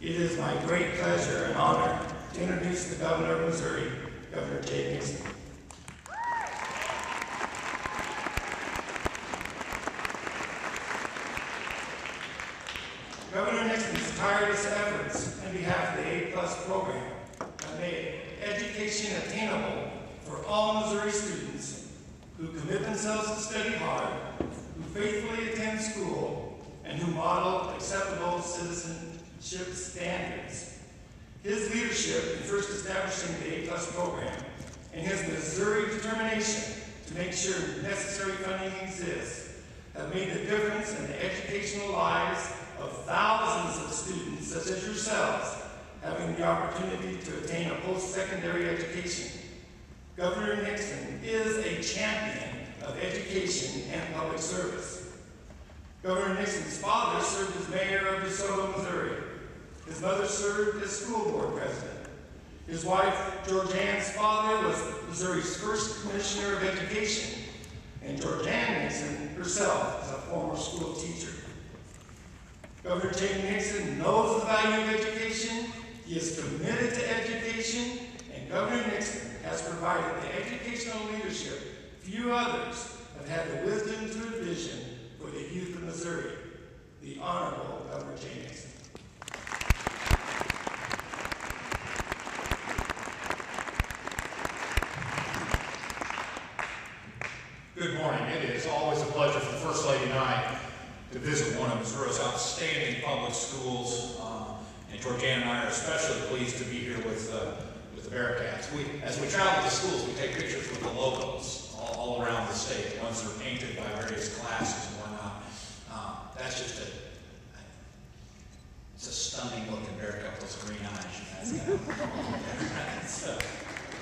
It is my great pleasure and honor to introduce the Governor of Missouri, Governor Jay Nixon. Governor Nixon's tireless efforts on behalf of the A+ program have made education attainable for all Missouri students who commit themselves to study hard, who faithfully attend school, and who model acceptable citizenship standards. His leadership in first establishing the A+ program and his Missouri determination to make sure necessary funding exists have made a difference in the educational lives of thousands of students such as yourselves having the opportunity to attain a post-secondary education. Governor Nixon is a champion of education and public service. Governor Nixon's father served as mayor of DeSoto, Missouri. His mother served as school board president. His wife, Georgianne's father, was Missouri's first commissioner of education, and Georgianne Nixon herself is a former school teacher. Governor Jay Nixon knows the value of education, he is committed to education, and Governor Nixon has provided the educational leadership few others have had the wisdom to envision for the youth of Missouri, the Honorable Governor Jay Nixon. Good morning. It is always a pleasure for the First Lady and I to visit one of Missouri's outstanding public schools, and Georgianne and I are especially pleased to be here with the Bearcats. As we travel to schools, we take pictures with the logos all around the state, the ones that are painted by various classes and whatnot. That's just it's a stunning looking Bearcat with those green eyes.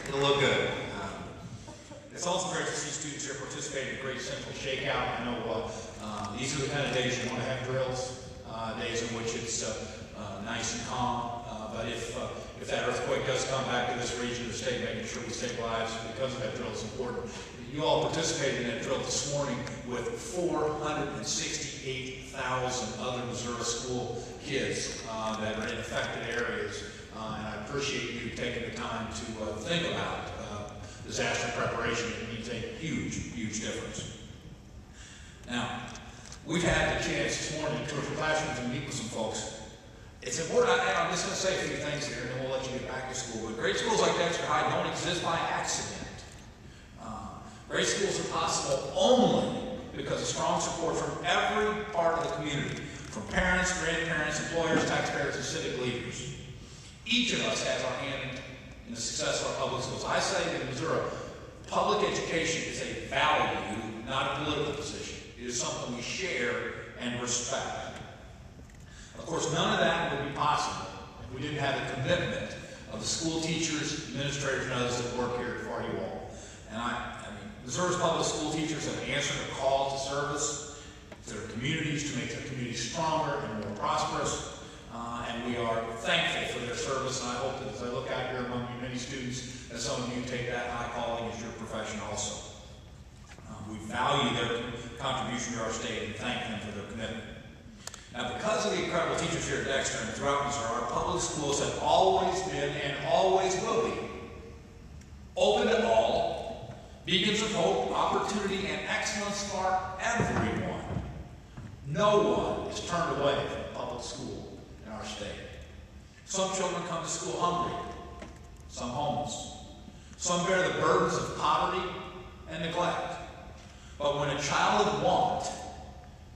It'll look good. It's also great to see students here participating in a great simple shakeout. I know these are the kind of days you want to have drills, days in which it's nice and calm. But if that earthquake does come back to this region of the state, making sure we save lives because of that drill is important. You all participated in that drill this morning with 468,000 other Missouri school kids that are in affected areas. And I appreciate you taking the time to think about disaster preparation. It means a huge, huge difference. Now, we've had the chance this morning to tour some classrooms and meet with some folks. It's important, I'm just going to say a few things here, and then we'll let you get back to school. But great schools like Dexter High don't exist by accident. Great schools are possible only because of strong support from every part of the community, from parents, grandparents, employers, taxpayers, and civic leaders. Each of us has our hand in the success of our public schools. I say that in Missouri, public education is a value, not a political position. It is something we share and respect. Of course, none of that would be possible if we didn't have the commitment of the school teachers, administrators, and others that work here for you all. And I mean, Missouri's public school teachers have answered a call to service to their communities to make their communities stronger and more prosperous. And we are thankful for their service, and I hope that as I look out here among you, many students, that some of you take that high calling as your profession also. We value their contribution to our state and thank them for their commitment. Now, because of the incredible teachers here at Dexter and throughout Missouri, our public schools have always been and always will be open to all, beacons of hope, opportunity, and excellence for everyone. No one is turned away from public school in our state. Some children come to school hungry, some homeless. Some bear the burdens of poverty and neglect. But when a child of want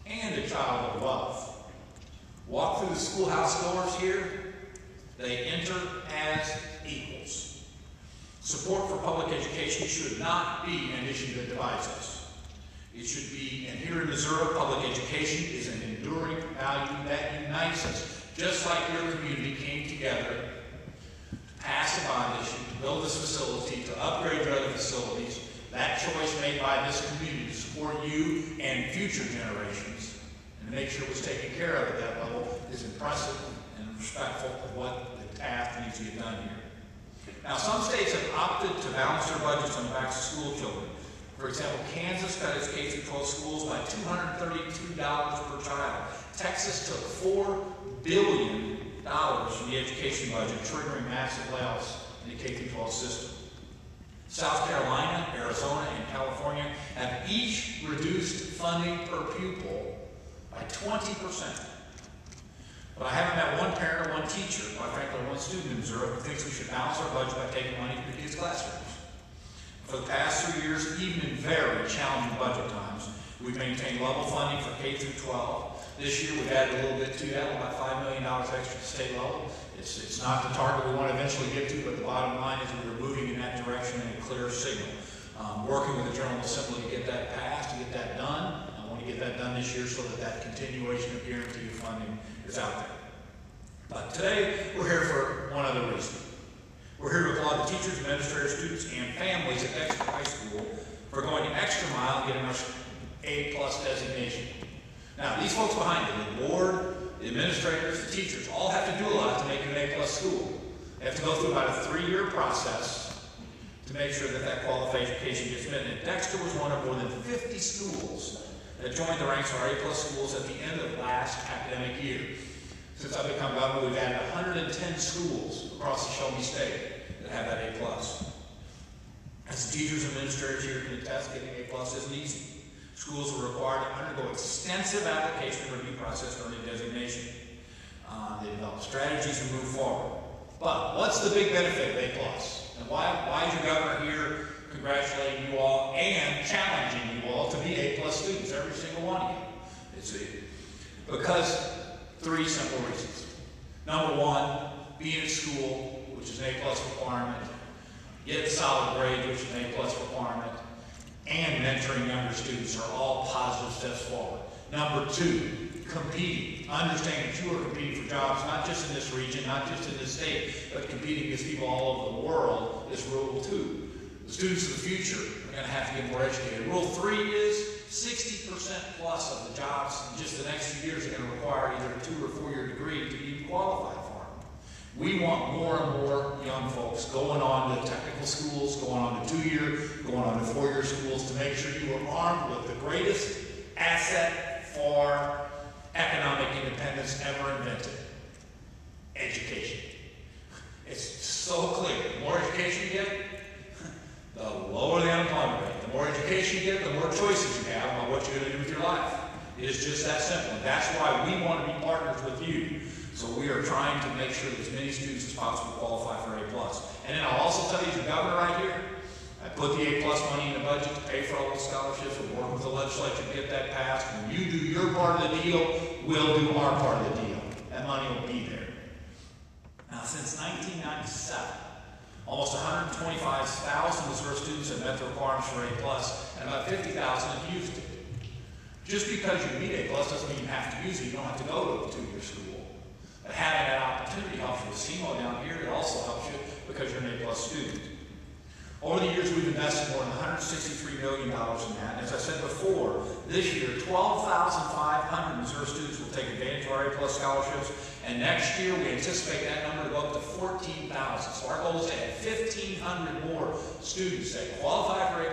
and a child of wealth walk through the schoolhouse doors here, they enter as equals. Support for public education should not be an issue that divides us. It should be, and here in Missouri, public education is an enduring value that unites us. Just like your community came together to pass a bond issue, to build this facility, to upgrade your other facilities, that choice made by this community to support you and future generations and to make sure it was taken care of at that level is impressive and respectful of what the task needs to get done here. Now, some states have opted to balance their budgets on the backs of school children. For example, Kansas cut its K-12 schools by $232 per child. Texas took $4 billion from the education budget, triggering massive layoffs in the K-12 system. South Carolina, Arizona, and California have each reduced funding per pupil by 20%. But I haven't met one parent or one teacher, quite frankly, or one student in Missouri who thinks we should balance our budget by taking money from the kids' classrooms. For the past 3 years, even in very challenging budget times, we've maintained level funding for K through 12. This year, we've added a little bit to that, about $5 million extra to state level. It's not the target we want to eventually get to, but the bottom line is we're moving in that direction in a clear signal. Working with the General Assembly to get that passed, to get that done. I want to get that done this year so that that continuation of guarantee funding is out there. But today, we're here for one other reason. We're here to applaud the teachers, administrators, students, and families at Dexter High School for going the extra mile and getting our A+ designation. Now, these folks behind it, the board, the administrators, the teachers, all have to do a lot to make it an A+ school. They have to go through about a 3-year process to make sure that that qualification gets met. And Dexter was one of more than 50 schools that joined the ranks of our A+ schools at the end of last academic year. Since I've become governor, we've added 110 schools across the Show Me State that have that A+. As the teachers and administrators here can attest, getting A+ isn't easy. Schools are required to undergo extensive application and review process to earn a designation. They develop strategies and move forward. But what's the big benefit of A+? And why is your governor here congratulating you all and challenging you all to be A+ students, every single one of you? It's because 3 simple reasons. Number 1, being at school, which is an A+ requirement, get a solid grade, which is an A+ requirement, and mentoring younger students are all positive steps forward. Number 2, competing. Understanding that you are competing for jobs, not just in this region, not just in this state, but competing against people all over the world is Rule 2. The students of the future are going to have to get more educated. Rule 3 is 60% plus of the jobs in just the next few years are going to require either a 2- or 4-year degree to be qualified for them. We want more and more young folks going on to technical schools, going on to 2-year, going on to 4-year schools to make sure you are armed with the greatest asset for economic independence ever invented: education. It's so clear. The more education you get, the lower the unemployment rate. The more education you get, the more choices you have about what you're going to do with your life. It is just that simple. And that's why we want to be partners with you. So we are trying to make sure that as many students as possible qualify for A+. And then I'll also tell you, as a governor right here, I put the A+ money in the budget to pay for all those scholarships. We're working with the legislature to get that passed. When you do your part of the deal, we'll do our part of the deal. That money will be there. Now, since 1997, almost 125,000 Missouri students have met the requirements for A+, and about 50,000 have used it. Just because you meet A+ doesn't mean you have to use it. You don't have to go to a 2-year school. But having that opportunity helps you with SEMO down here. It also helps you because you're an A+ student. Over the years, we've invested more than $163 million in that. And as I said before, this year, 12,500 Missouri students will take advantage of our A+ scholarships. And next year, we anticipate that number to go up to 14,000. So our goal is to have 1,500 more students that qualify for A+,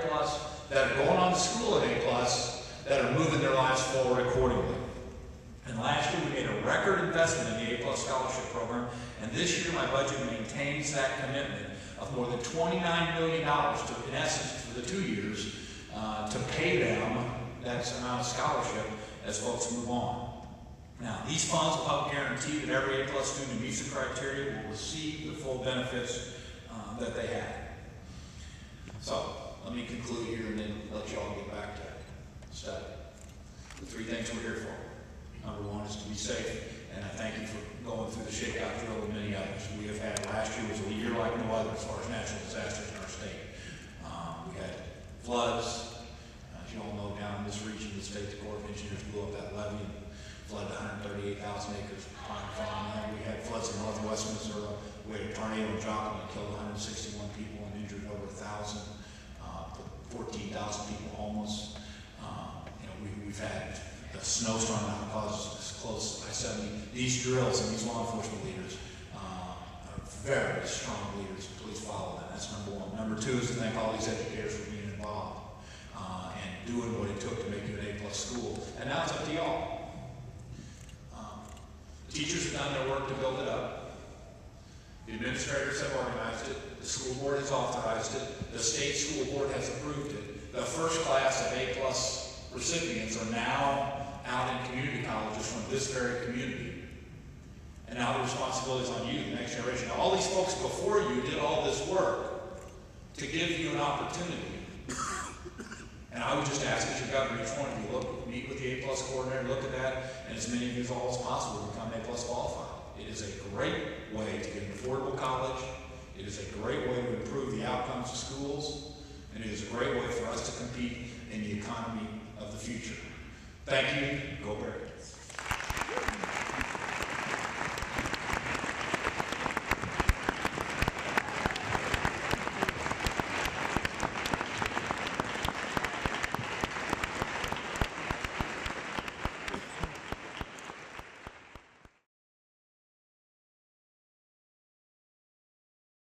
that are going on to school at A+, that are moving their lives forward accordingly. And last year, we made a record investment in the A+ scholarship program. And this year, my budget maintains that commitment of more than $29 million, in essence, for the 2 years, to pay them that amount of scholarship as folks move on. Now, these funds will help guarantee that every A+ student who meets the criteria will receive the full benefits that they have. So, let me conclude here and then let you all get back to study. The 3 things we're here for. Number 1 is to be safe, and I thank you for going through the shakeout drill and many others. We have had, last year was a year like no other as far as natural disasters in our state. We had floods. As you all know, down in this region, the state Corps of Engineers blew up that levee and flooded 138,000 acres of farmland. We had floods in northwest Missouri. We had a tornado in Joplin that killed 161 people and injured over 1,000, put 14,000 people homeless. We've had a snowstorm that causes us close to I-70. These drills and these law enforcement leaders are very strong leaders. Please follow them. That's number 1. Number 2 is to thank all these educators for being involved and doing what it took to make it an A+ school. And now it's up to y'all. The teachers have done their work to build it up. The administrators have organized it. The school board has authorized it. The state school board has approved it. The first class of A+ recipients are now out in community colleges from this very community. And now the responsibility is on you, the next generation. Now, all these folks before you did all this work to give you an opportunity. And I would just ask as your governor, each one of you, meet with the A+ coordinator, look at that, and as many of you as possible become A+ qualified. It is a great way to get an affordable college. It is a great way to improve the outcomes of schools. And it is a great way for us to compete in the economy of the future. Thank you. Go Bearcats.